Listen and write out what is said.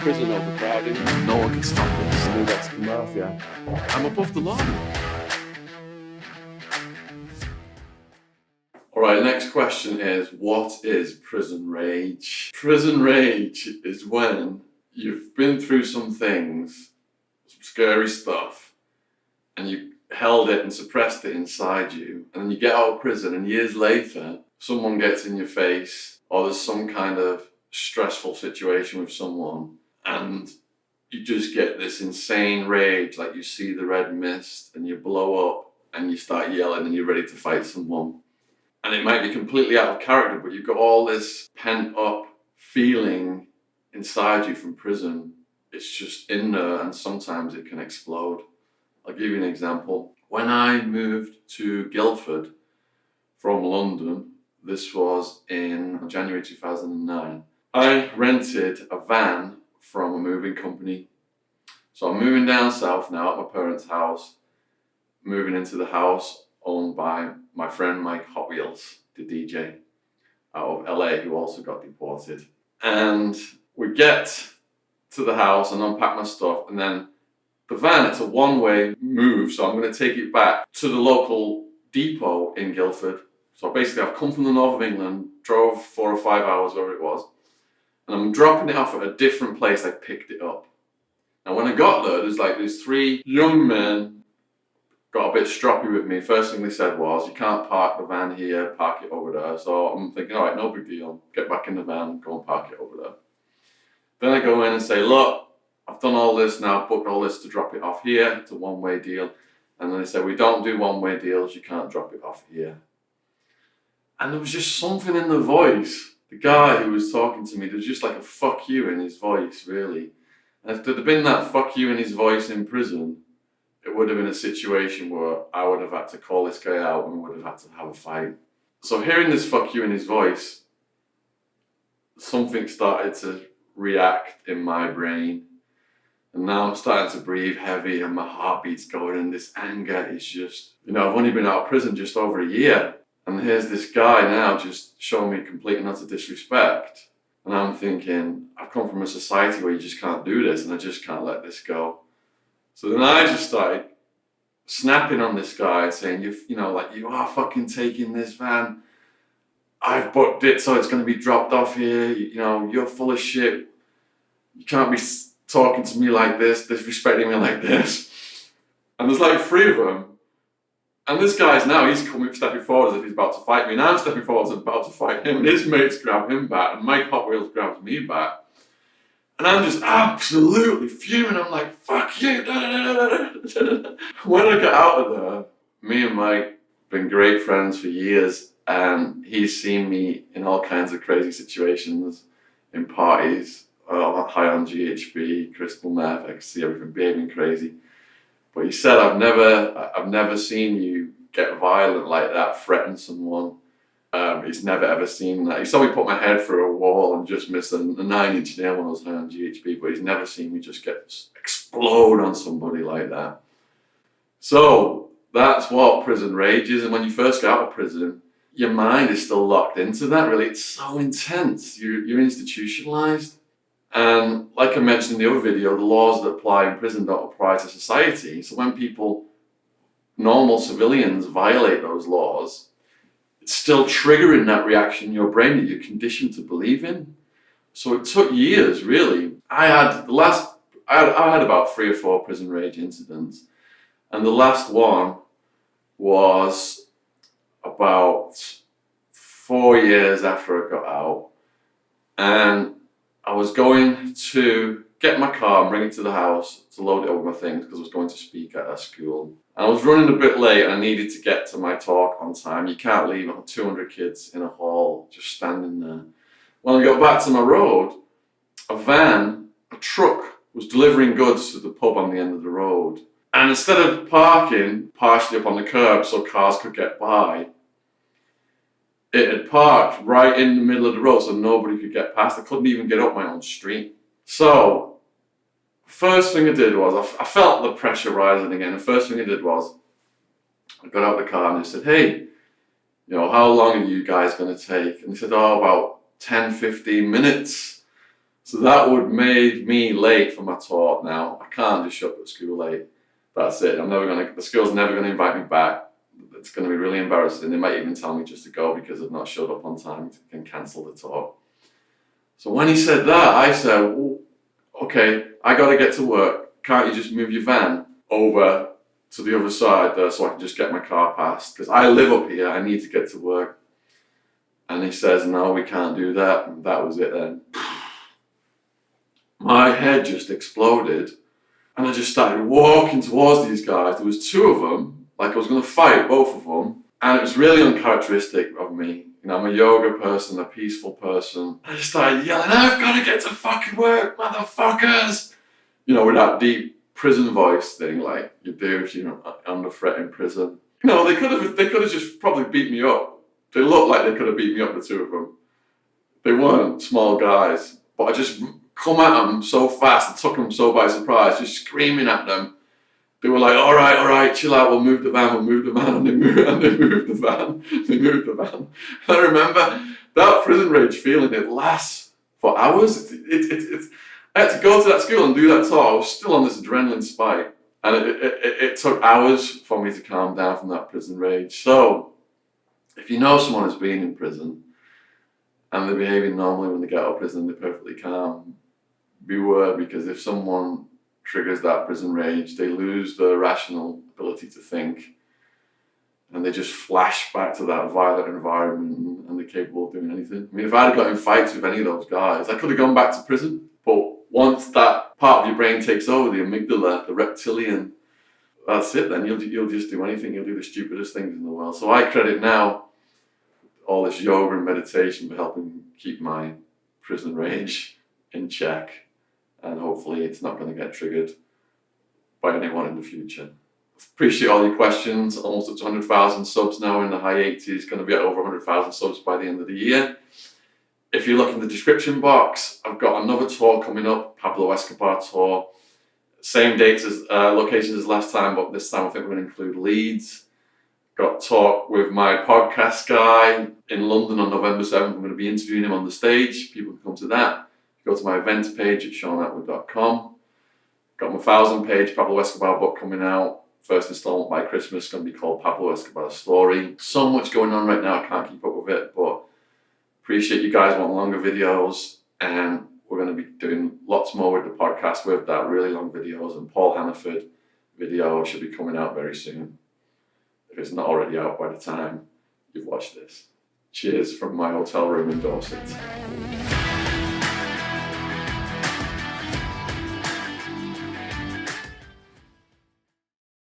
prison overcrowding. No one can stop us. I think that's come off, yeah. I'm above the law. All right, next question is, what is prison rage? Prison rage is when you've been through some things, some scary stuff, and you held it and suppressed it inside you, and then you get out of prison and years later, someone gets in your face, or there's some kind of stressful situation with someone, and you just get this insane rage, like you see the red mist, and you blow up, and you start yelling, and you're ready to fight someone. And it might be completely out of character, but you've got all this pent up feeling inside you from prison. It's just in there, and sometimes it can explode. I'll give you an example. When I moved to Guildford from London, this was in January 2009, I rented a van from a moving company. So I'm moving down south now at my parents' house, moving into the house owned by my friend Mike Hot Wheels, the DJ out of LA, who also got deported. And we get to the house and unpack my stuff, and then the van, it's a one-way move, so I'm going to take it back to the local depot in Guildford. So basically I've come from the north of England, drove 4 or 5 hours, wherever it was, and I'm dropping it off at a different place I picked it up. And when I got there, there's 3 young men got a bit stroppy with me. First thing they said was, you can't park the van here, park it over there. So I'm thinking, all right, no big deal. Get back in the van, go and park it over there. Then I go in and say, look, I've done all this now, booked all this to drop it off here. It's a one-way deal. And then they said, we don't do one-way deals. You can't drop it off here. And there was just something in the voice. The guy who was talking to me, there was just like a fuck you in his voice, really. And if there'd been that fuck you in his voice in prison, it would have been a situation where I would have had to call this guy out and would have had to have a fight. So hearing this fuck you in his voice, something started to react in my brain. And now I'm starting to breathe heavy and my heartbeat's going, and this anger is just, I've only been out of prison just over a year. And here's this guy now just showing me complete and utter disrespect. And I'm thinking, I've come from a society where you just can't do this, and I just can't let this go. So then I just started snapping on this guy and saying, you are fucking taking this van. I've booked it, so it's going to be dropped off here. You're full of shit. You can't be talking to me like this, disrespecting me like this. And there's 3 of them. And this guy's he's stepping forward as if he's about to fight me. And I'm stepping forward as if I'm about to fight him. And his mates grab him back. And Mike Hot Wheels grabs me back. And I'm just absolutely fuming. I'm like, fuck you. When I got out of there, me and Mike been great friends for years. And he's seen me in all kinds of crazy situations, in parties, high on GHB, crystal meth, ecstasy, everything, behaving crazy. But he said, I've never seen you get violent like that, threaten someone. He's never ever seen that. He saw me put my head through a wall and just miss a 9-inch nail when I was high on GHB, but he's never seen me just explode on somebody like that. So that's what prison rage is. And when you first get out of prison, your mind is still locked into that, really. It's so intense. You're institutionalized. And like I mentioned in the other video, the laws that apply in prison don't apply to society. So when normal civilians violate those laws, it's still triggering that reaction in your brain that you're conditioned to believe in. So it took years, really. I had about 3 or 4 prison rage incidents. And the last one was about 4 years after I got out. And I was going to get my car and bring it to the house to load it up with my things because I was going to speak at a school. And I was running a bit late and I needed to get to my talk on time. You can't leave 200 kids in a hall just standing there. When I got back to my road, a truck was delivering goods to the pub on the end of the road. And instead of parking partially up on the curb so cars could get by, it had parked right in the middle of the road so nobody could get past. I couldn't even get up my own street. So, first thing I did was, I felt the pressure rising again. The first thing I did was, I got out of the car and I said, hey, how long are you guys going to take? And he said, about 10, 15 minutes. So that would make me late for my talk now. I can't just show up at school late. That's it. The school's never going to invite me back. It's going to be really embarrassing. They might even tell me just to go because I've not showed up on time and cancel the talk. So when he said that, I said, well, okay, I got to get to work. Can't you just move your van over to the other side there so I can just get my car passed? Because I live up here, I need to get to work. And he says, no, we can't do that. And that was it then. My head just exploded. And I just started walking towards these guys. There was two of them, like I was going to fight both of them. And it was really uncharacteristic of me. You know, I'm a yoga person, a peaceful person. I just started yelling, I've got to get to fucking work, motherfuckers! You know, with that deep prison voice thing, like you do if you're under threat in prison. You know, they could have just probably beat me up. They looked like they could have beat me up, the two of them. They weren't small guys, but I just come at them so fast and took them so by surprise, just screaming at them. They were like, all right, chill out, we'll move the van, and they moved the van. And I remember that prison rage feeling, it lasts for hours. I had to go to that school and do that talk. I was still on this adrenaline spike. And it took hours for me to calm down from that prison rage. So, if you know someone who's been in prison, and they're behaving normally when they get out of prison, they're perfectly calm, beware, because if someone triggers that prison rage, they lose their rational ability to think, and they just flash back to that violent environment, and they're capable of doing anything. I mean, if I'd got in fights with any of those guys, I could have gone back to prison. But once that part of your brain takes over, the amygdala, the reptilian, that's it then. You'll just do anything. You'll do the stupidest things in the world. So I credit now all this yoga and meditation for helping keep my prison rage in check. And hopefully it's not going to get triggered by anyone in the future. Appreciate all your questions. Almost at 200,000 subs now, in the high 80s. Going to be at over 100,000 subs by the end of the year. If you look in the description box, I've got another tour coming up, Pablo Escobar tour. Same dates as locations as last time, but this time I think we're going to include Leeds. Got a talk with my podcast guy in London on November 7th. I'm going to be interviewing him on the stage. People can come to that. Go to my events page at ShaunAttwood.com. Got my 1,000-page Pablo Escobar book coming out. First installment by Christmas, going to be called Pablo Escobar's Story. So much going on right now, I can't keep up with it, but appreciate you guys want longer videos, and we're going to be doing lots more with the podcast with that, really long videos, and Paul Hannaford video should be coming out very soon, if it's not already out by the time you've watched this. Cheers from my hotel room in Dorset.